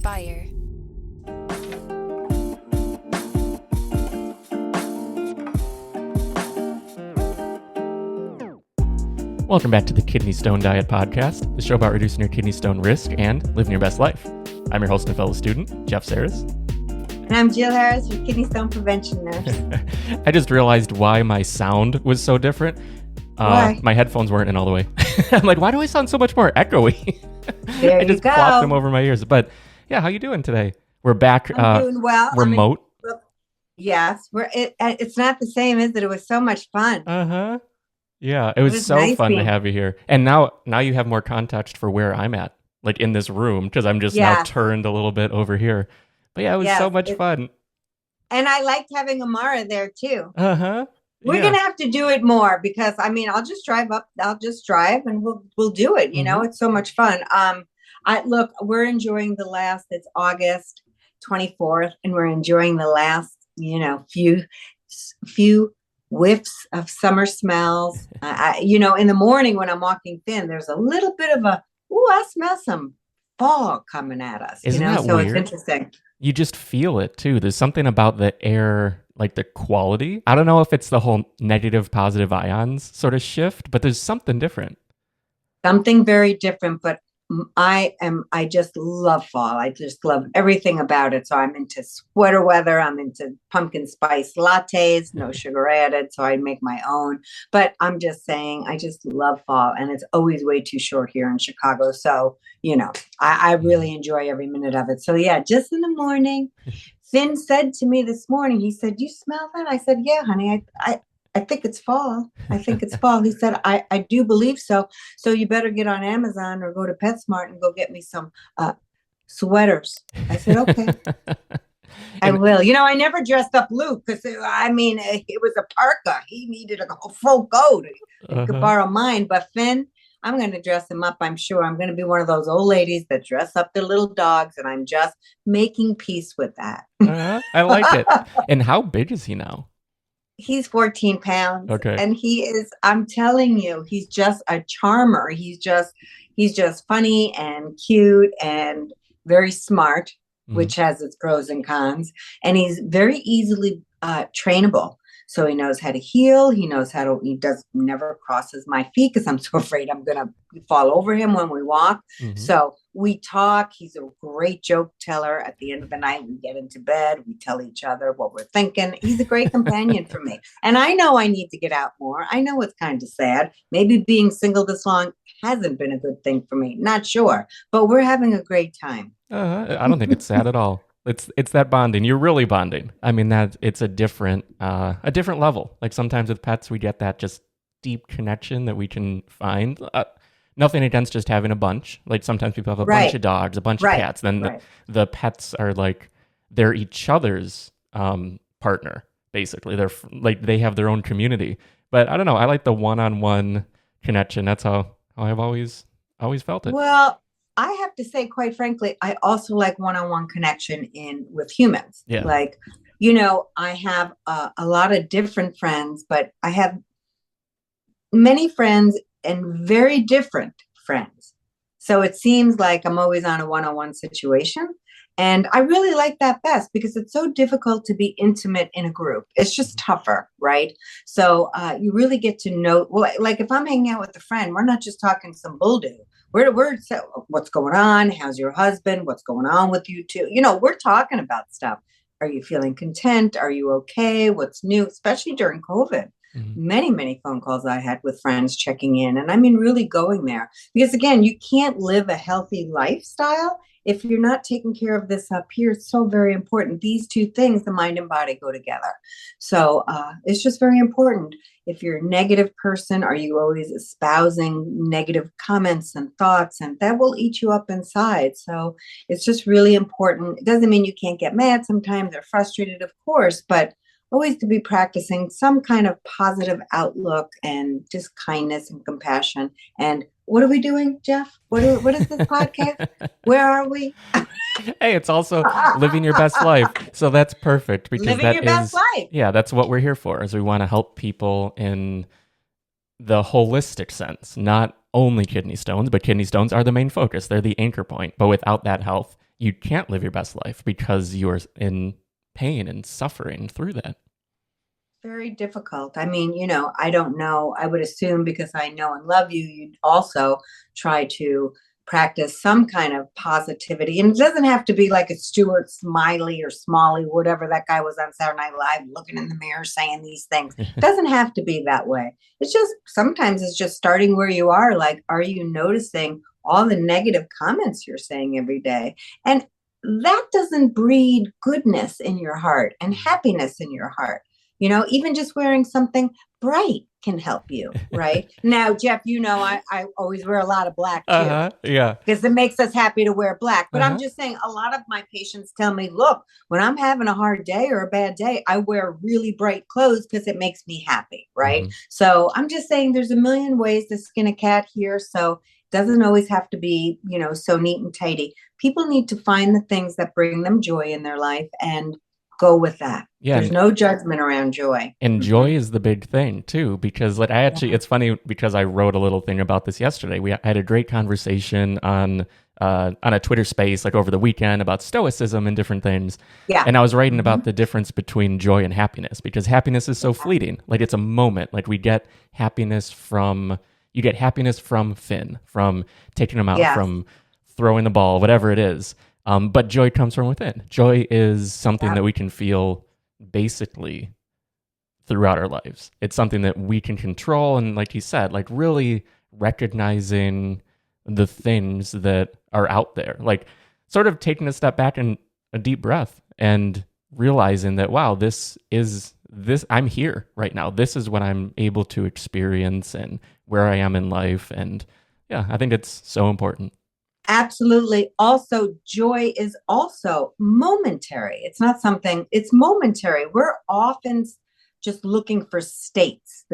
inspire. Welcome back to the Kidney Stone Diet Podcast, the show about reducing your kidney stone risk and living your best life. I'm your host and fellow student, Jeff Saris. And I'm Jill Harris, your kidney stone prevention nurse. I just realized why my sound was so different. Why? My headphones weren't in all the way. I'm like, why do I sound so much more echoey? There I just you go. plopped them over my ears. But yeah, how you doing today? We're back I'm doing well. remote. Yes, it's not the same, is it? It was so much fun. Uh-huh. Yeah, it was so nice fun to being- have you here. And now you have more context for where I'm at, like in this room, because I'm just now Yes. turned a little bit over here. But yeah, it was Yes, so much fun. And I liked having Amara there too. Uh-huh. We're gonna have to do it more because I'll just drive up. I'll just drive and we'll do it. You know, it's so much fun. We're enjoying it's August 24th, and we're enjoying the last, few whiffs of summer smells. In the morning when I'm walking thin, there's a little bit of I smell some fall coming at us. Isn't that so weird? It's interesting. You just feel it too. There's something about the air, like the quality. I don't know if it's the whole negative, positive ions sort of shift, but there's something different. Something very different, but I just love fall. I just love everything about it. So I'm into sweater weather. I'm into pumpkin spice lattes, no sugar added. So I make my own, but I'm just saying, I just love fall, and it's always way too short here in Chicago. So, I really enjoy every minute of it. So yeah, just in the morning, Finn said to me this morning, he said, "You smell that?" I said, "Yeah, honey, I think it's fall. I think it's fall." He said, I do believe so. So you better get on Amazon or go to PetSmart and go get me some sweaters. I said, okay, I will. I never dressed up Luke because, it was a parka. He needed a full coat. He could borrow mine. But Finn, I'm going to dress him up, I'm sure. I'm going to be one of those old ladies that dress up their little dogs, and I'm just making peace with that. I like it. And how big is he now? He's 14 pounds. Okay. And I'm telling you, he's just a charmer. He's just funny and cute and very smart, which has its pros and cons. And he's very easily trainable. So he knows how to heel. He never crosses my feet because I'm so afraid I'm going to fall over him when we walk. Mm-hmm. So we talk. He's a great joke teller. At the end of the night, we get into bed. We tell each other what we're thinking. He's a great companion for me. And I know I need to get out more. I know it's kind of sad. Maybe being single this long hasn't been a good thing for me. Not sure. But we're having a great time. I don't think it's sad at all. It's that bonding. You're really bonding. I mean, it's a different level. Like sometimes with pets, we get that just deep connection that we can find. Nothing against just having a bunch. Like sometimes people have a bunch of dogs, a bunch of cats. Then the pets are like, they're each other's partner, basically. They're like, they have their own community. But I don't know. I like the one-on-one connection. That's how I've always felt it. Well, I have to say, quite frankly, I also like one-on-one connection with humans. Yeah. Like, I have a lot of different friends, but I have many friends and very different friends. So it seems like I'm always on a one-on-one situation. And I really like that best because it's so difficult to be intimate in a group. It's just tougher, right? So you really get to know, like if I'm hanging out with a friend, we're not just talking some bulldo. We're what's going on? How's your husband? What's going on with you two? We're talking about stuff. Are you feeling content? Are you okay? What's new? Especially during COVID. Mm-hmm. Many, many phone calls I had with friends checking in. And really going there. Because again, you can't live a healthy lifestyle if you're not taking care of this up here. It's so very important. These two things, the mind and body, go together. So it's just very important. If you're a negative person, are you always espousing negative comments and thoughts? And that will eat you up inside. So it's just really important. It doesn't mean you can't get mad sometimes or frustrated, of course, but always to be practicing some kind of positive outlook and just kindness and compassion. And what are we doing, Jeff? What is this podcast? Where are we? Hey, it's also living your best life. So that's perfect because living your best life. Yeah, that's what we're here for, is we want to help people in the holistic sense, not only kidney stones, but kidney stones are the main focus. They're the anchor point. But without that health, you can't live your best life because you're in pain and suffering through that. Very difficult. I mean, I don't know. I would assume because I know and love you, you'd also try to practice some kind of positivity. And it doesn't have to be like a Stuart Smiley or Smalley, whatever that guy was on Saturday Night Live, looking in the mirror saying these things. It doesn't have to be that way. It's just sometimes it's just starting where you are. Like, are you noticing all the negative comments you're saying every day? And that doesn't breed goodness in your heart and happiness in your heart. Even just wearing something bright can help you, right? Now, Jeff, I always wear a lot of black too. Yeah. Because it makes us happy to wear black. But I'm Uh-huh. just saying, a lot of my patients tell me, look, when I'm having a hard day or a bad day, I wear really bright clothes because it makes me happy, right? Mm-hmm. So I'm just saying there's a million ways to skin a cat here. So it doesn't always have to be, so neat and tidy. People need to find the things that bring them joy in their life and go with that. Yeah, There's no judgment around joy. and joy is the big thing too, because it's funny because I wrote a little thing about this yesterday. I had a great conversation on a Twitter space like over the weekend about stoicism and different things. Yeah. And I was writing about the difference between joy and happiness, because happiness is so fleeting. Like, it's a moment. Like, you get happiness from Finn, from taking him out, from throwing the ball, whatever it is. But joy comes from within. Joy is something that we can feel basically throughout our lives. It's something that we can control. And like you said, like, really recognizing the things that are out there, like sort of taking a step back and a deep breath and realizing that, wow, this I'm here right now. This is what I'm able to experience and where I am in life. And yeah, I think it's so important. Absolutely. Also, joy is also momentary. It's not something, it's momentary. We're often just looking for states.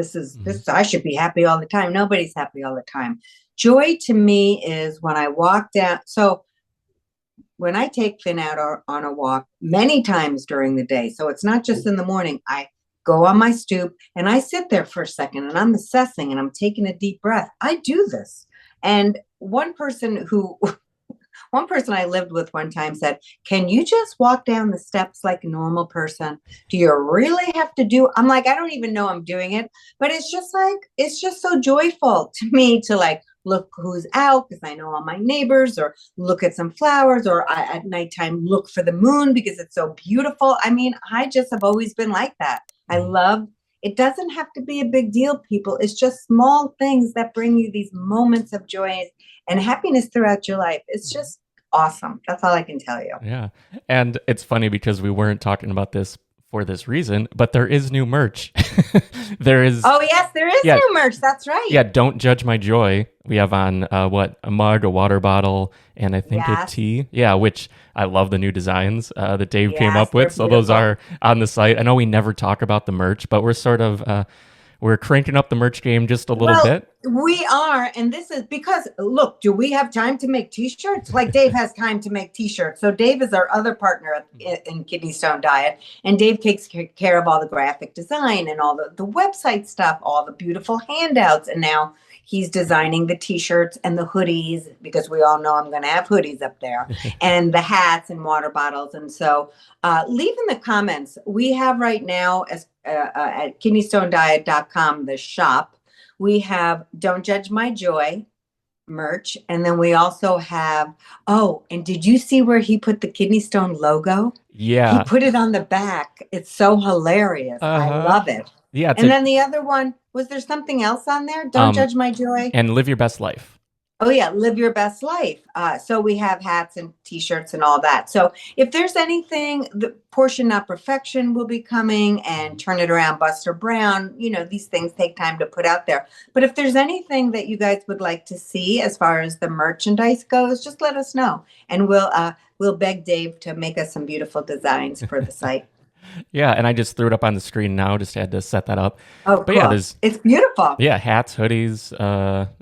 I should be happy all the time. Nobody's happy all the time. Joy to me is when I walk down. So when I take Finn out on a walk many times during the day, so it's not just in the morning, I go on my stoop and I sit there for a second and I'm assessing and I'm taking a deep breath. I do this. And one person I lived with one time said, can you just walk down the steps like a normal person? Do you really have to do? I'm like, I don't even know I'm doing it, but it's just so joyful to me to like look who's out because I know all my neighbors, or look at some flowers, or at nighttime look for the moon because it's so beautiful. I mean, I just have always been like that. I love. It doesn't have to be a big deal, people. It's just small things that bring you these moments of joy and happiness throughout your life. It's just awesome. That's all I can tell you. Yeah. And it's funny because we weren't talking about this for this reason, but there is new merch. Oh, yes, there is new merch. That's right. Yeah. Don't judge my joy. We have on a mug, a water bottle, and I think a tea. Yeah. Which I love the new designs that Dave came up with. So those are on the site. I know we never talk about the merch, but we're sort of, we're cranking up the merch game just a little bit. We are. And this is because, look, do we have time to make t-shirts? Like, Dave has time to make t-shirts. So Dave is our other partner in Kidney Stone Diet. And Dave takes care of all the graphic design and all the website stuff, all the beautiful handouts. And now he's designing the t-shirts and the hoodies, because we all know I'm going to have hoodies up there, and the hats and water bottles. And so leave in the comments. We have right now at kidneystonediet.com, the shop. We have Don't Judge My Joy merch. And then we also have, and did you see where he put the Kidney Stone logo? Yeah. He put it on the back. It's so hilarious. I love it. Yeah. And then the other one, was there something else on there? Don't Judge My Joy. And Live Your Best Life. Oh, yeah. Live Your Best Life. So we have hats and t-shirts and all that. So if there's anything, the Portion Not Perfection will be coming, and Turn It Around, Buster Brown. These things take time to put out there. But if there's anything that you guys would like to see as far as the merchandise goes, just let us know. And we'll beg Dave to make us some beautiful designs for the site. Yeah, and I just threw it up on the screen now. Just had to set that up. Oh, but cool. Yeah, it's beautiful. Yeah, hats, hoodies,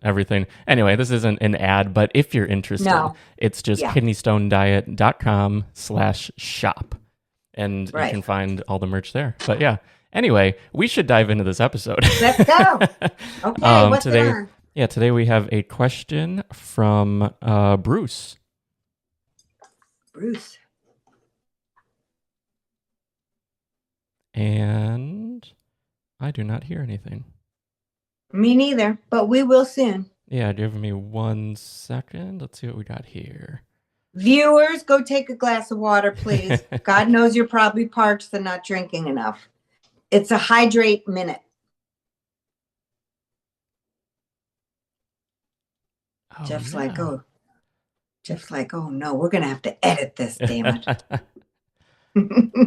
everything. Anyway, this isn't an ad, but if you're interested, it's just kidneystonediet.com/shop, and you can find all the merch there. But yeah, anyway, we should dive into this episode. Let's go. Okay, what's today? Yeah, today we have a question from Bruce. Bruce. And I do not hear anything. Me neither, but we will soon. Yeah, give me 1 second. Let's see what we got here. Viewers, go take a glass of water, please. God knows you're probably parched and not drinking enough. It's a hydrate minute. Oh, Jeff's yeah. like, oh no, we're gonna have to edit this, damn it.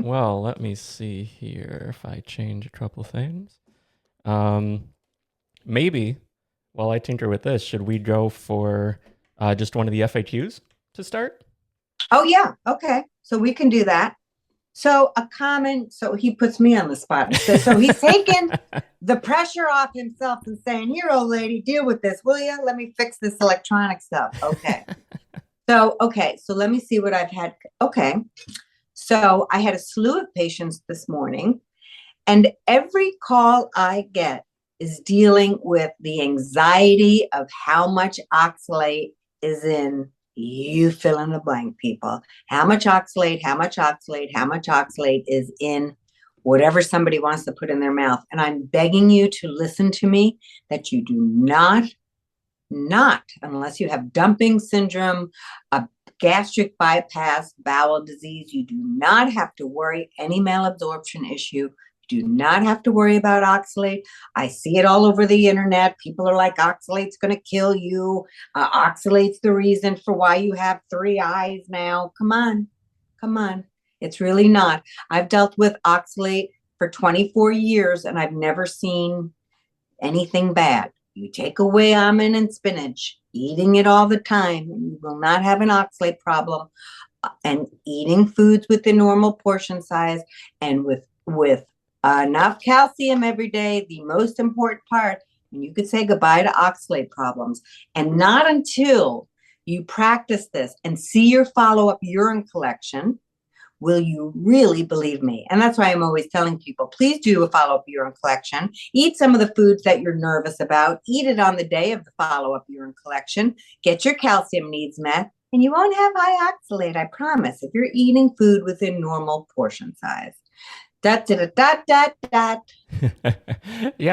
Well, let me see here if I change a couple things. Maybe while I tinker with this, should we go for just one of the FAQs to start? Oh yeah, okay. So we can do that. So he puts me on the spot. So he's taking the pressure off himself and saying, here, old lady, deal with this, will you? Let me fix this electronic stuff. Okay. So let me see what I've had. Okay. So I had a slew of patients this morning, and every call I get is dealing with the anxiety of how much oxalate is in, you fill in the blank, people. How much oxalate is in whatever somebody wants to put in their mouth. And I'm begging you to listen to me, that you do not, unless you have dumping syndrome, a gastric bypass, bowel disease, you do not have to worry any malabsorption issue. You do not have to worry about oxalate. I see it all over the internet. People are like, oxalate's going to kill you. Oxalate's the reason for why you have 3 eyes now. Come on. It's really not. I've dealt with oxalate for 24 years, and I've never seen anything bad. You take away almond and spinach, eating it all the time, and you will not have an oxalate problem. And eating foods within normal portion size and with enough calcium every day, the most important part, and you could say goodbye to oxalate problems. And not until you practice this and see your follow-up urine collection will you really believe me. And that's why I'm always telling people, please do a follow-up urine collection. Eat some of the foods that you're nervous about. Eat it on the day of the follow-up urine collection. Get your calcium needs met, and you won't have high oxalate, I promise, if you're eating food within normal portion size. Yeah,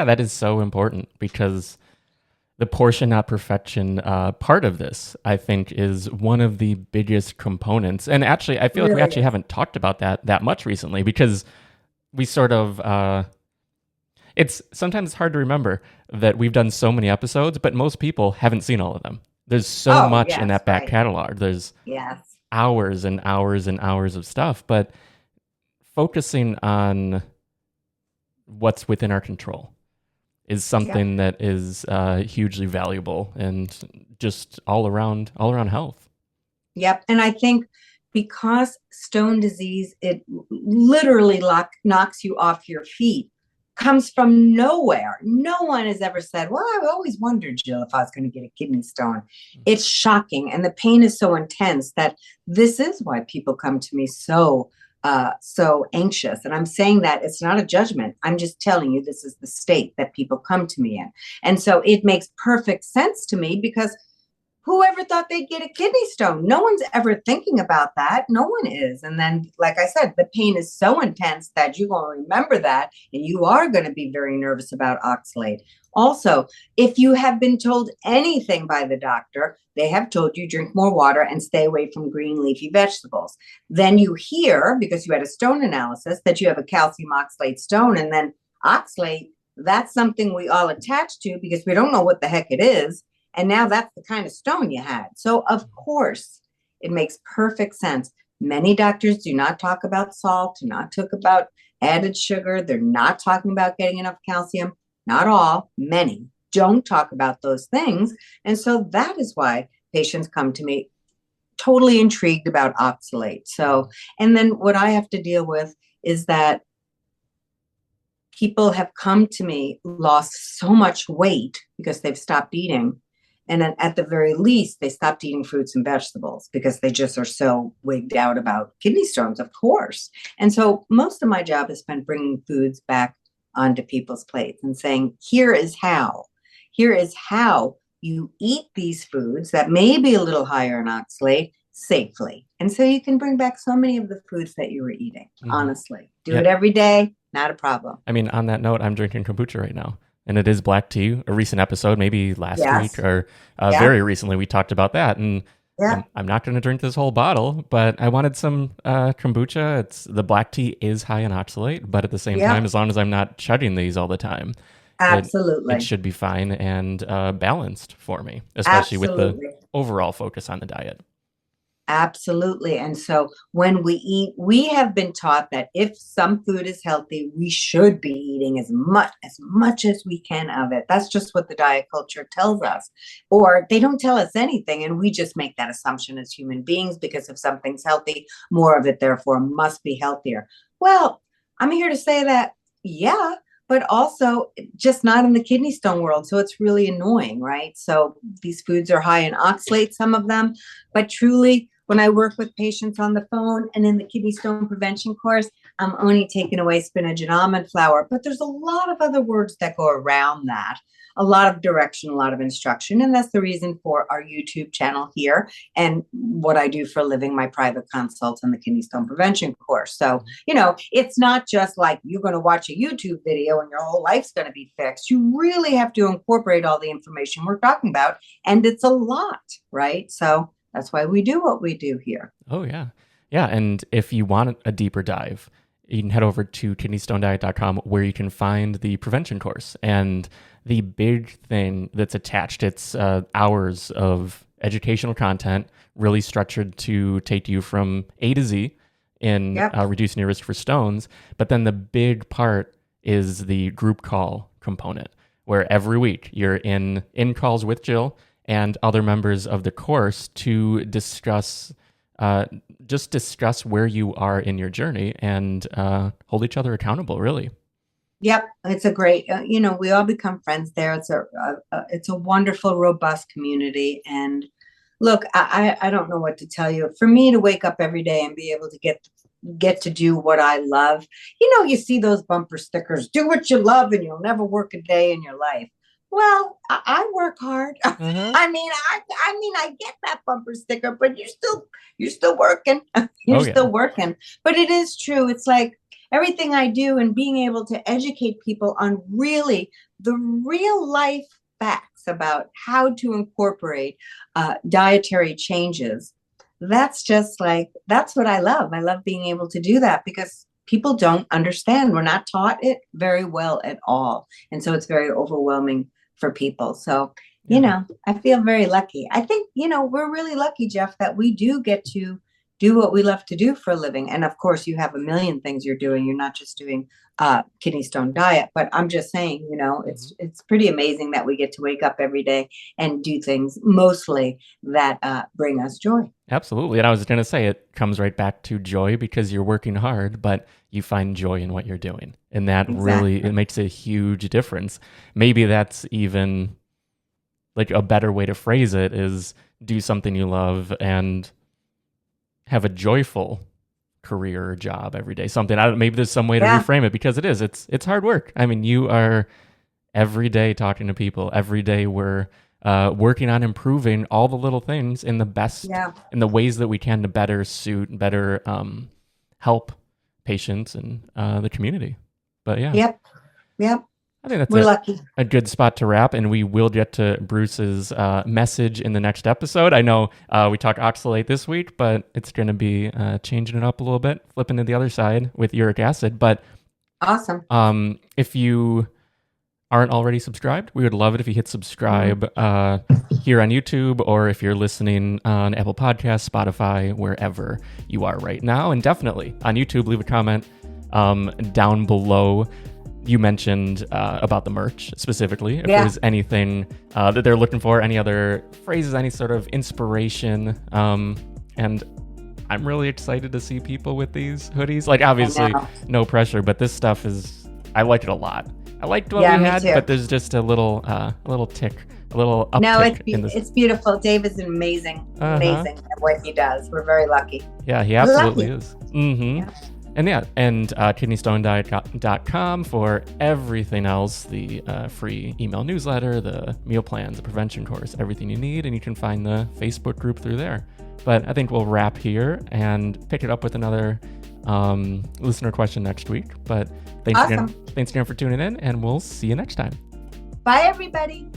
that is so important, because the portion, not perfection part of this, I think, is one of the biggest components. And actually, I feel like we actually haven't talked about that much recently, because we sort of, it's sometimes hard to remember that we've done so many episodes, but most people haven't seen all of them. There's so much in that back catalog. There's hours and hours and hours of stuff, but focusing on what's within our control is something that is hugely valuable and just all around health. Yep. And I think because stone disease, it literally knocks you off your feet, comes from nowhere. No one has ever said, well, I've always wondered, Jill, if I was going to get a kidney stone. It's shocking. And the pain is so intense that this is why people come to me so anxious. And I'm saying that it's not a judgment. I'm just telling you, this is the state that people come to me in. And so it makes perfect sense to me, because whoever thought they'd get a kidney stone? No one's ever thinking about that. No one is. And then, like I said, the pain is so intense that you're going to remember that, and you are going to be very nervous about oxalate. Also, if you have been told anything by the doctor, they have told you drink more water and stay away from green leafy vegetables. Then you hear, because you had a stone analysis, that you have a calcium oxalate stone, and then oxalate, that's something we all attach to because we don't know what the heck it is. And now that's the kind of stone you had. So, of course, it makes perfect sense. Many doctors do not talk about salt, do not talk about added sugar. They're not talking about getting enough calcium. Not all, many don't talk about those things. And so that is why patients come to me totally intrigued about oxalate. So, and then what I have to deal with is that people have come to me, lost so much weight because they've stopped eating. And then at the very least, they stopped eating fruits and vegetables because they just are so wigged out about kidney stones, of course. And so most of my job has been bringing foods back onto people's plates and saying, here is how you eat these foods that may be a little higher in oxalate, safely. And so you can bring back so many of the foods that you were eating, honestly. Do Yeah. it every day, not a problem. I mean, on that note, I'm drinking kombucha right now, and it is black tea. A recent episode, maybe last week Yes. or Yeah. very recently, we talked about that. And Yeah. I'm not going to drink this whole bottle, but I wanted some kombucha. The black tea is high in oxalate, but at the same Yeah. time, as long as I'm not chugging these all the time, Absolutely. it should be fine and balanced for me, especially with the Absolutely. overall focus on the diet. Absolutely. And so when we eat, we have been taught that if some food is healthy, we should be eating as much as we can of it. That's just what the diet culture tells us. Or they don't tell us anything, and we just make that assumption as human beings because if something's healthy, more of it therefore must be healthier. Well, I'm here to say that, yeah, but also just not in the kidney stone world. So it's really annoying, right? So these foods are high in oxalate, some of them, but truly, when I work with patients on the phone and in the kidney stone prevention course, I'm only taking away spinach and almond flour. But there's a lot of other words that go around that, a lot of direction, a lot of instruction. And that's the reason for our YouTube channel here and what I do for a living, my private consults and the kidney stone prevention course. So, it's not just like you're going to watch a YouTube video and your whole life's going to be fixed. You really have to incorporate all the information we're talking about. And it's a lot, right? So that's why we do what we do here. Oh, yeah. Yeah. And if you want a deeper dive, you can head over to kidneystonediet.com where you can find the prevention course. And the big thing that's attached, it's hours of educational content, really structured to take you from A to Z in reducing your risk for stones. But then the big part is the group call component, where every week you're in calls with Jill and other members of the course to discuss where you are in your journey and hold each other accountable, really. Yep, it's a great, we all become friends there. It's a wonderful, robust community. And look, I don't know what to tell you. For me to wake up every day and be able to get to do what I love, you see those bumper stickers, do what you love and you'll never work a day in your life. Well, I work hard. Mm-hmm. I get that bumper sticker, but you're still working. Still working. But it is true. It's like everything I do and being able to educate people on really the real life facts about how to incorporate dietary changes. That's what I love. I love being able to do that because people don't understand. We're not taught it very well at all. And so it's very overwhelming for people. So, I feel very lucky. I think, we're really lucky, Jeff, that we do get to do what we love to do for a living. And of course, you have a million things you're doing. You're not just doing kidney stone diet, but I'm just saying, it's pretty amazing that we get to wake up every day and do things mostly that bring us joy. Absolutely. And I was going to say, it comes right back to joy because you're working hard, but you find joy in what you're doing. And that really, it makes a huge difference. Maybe that's even like a better way to phrase it is do something you love and have a joyful career or job every day. Maybe there's some way to reframe it because it's hard work. I mean, you are every day talking to people. Every day we're working on improving all the little things in the best, in the ways that we can to better help patients and the community. But yeah. Yep. I think We're lucky. A good spot to wrap, and we will get to Bruce's message in the next episode. I know we talk oxalate this week, but it's going to be changing it up a little bit, flipping to the other side with uric acid. But awesome. If you aren't already subscribed, we would love it if you hit subscribe here on YouTube, or if you're listening on Apple Podcasts, Spotify, wherever you are right now. And definitely on YouTube, leave a comment down below. You mentioned about the merch specifically. If there's anything that they're looking for, any other phrases, any sort of inspiration. And I'm really excited to see people with these hoodies. Like, obviously, no pressure, but this stuff I like it a lot. I liked what we had, but there's just a little tick, a little uptick. No, it's beautiful. Dave is amazing at what he does. We're very lucky. Yeah, he absolutely is. Mm-hmm. Yeah. And kidneystonediet.com for everything else, the free email newsletter, the meal plans, the prevention course, everything you need. And you can find the Facebook group through there. But I think we'll wrap here and pick it up with another listener question next week. But thanks Awesome. again, thanks again for tuning in, and we'll see you next time. Bye, everybody.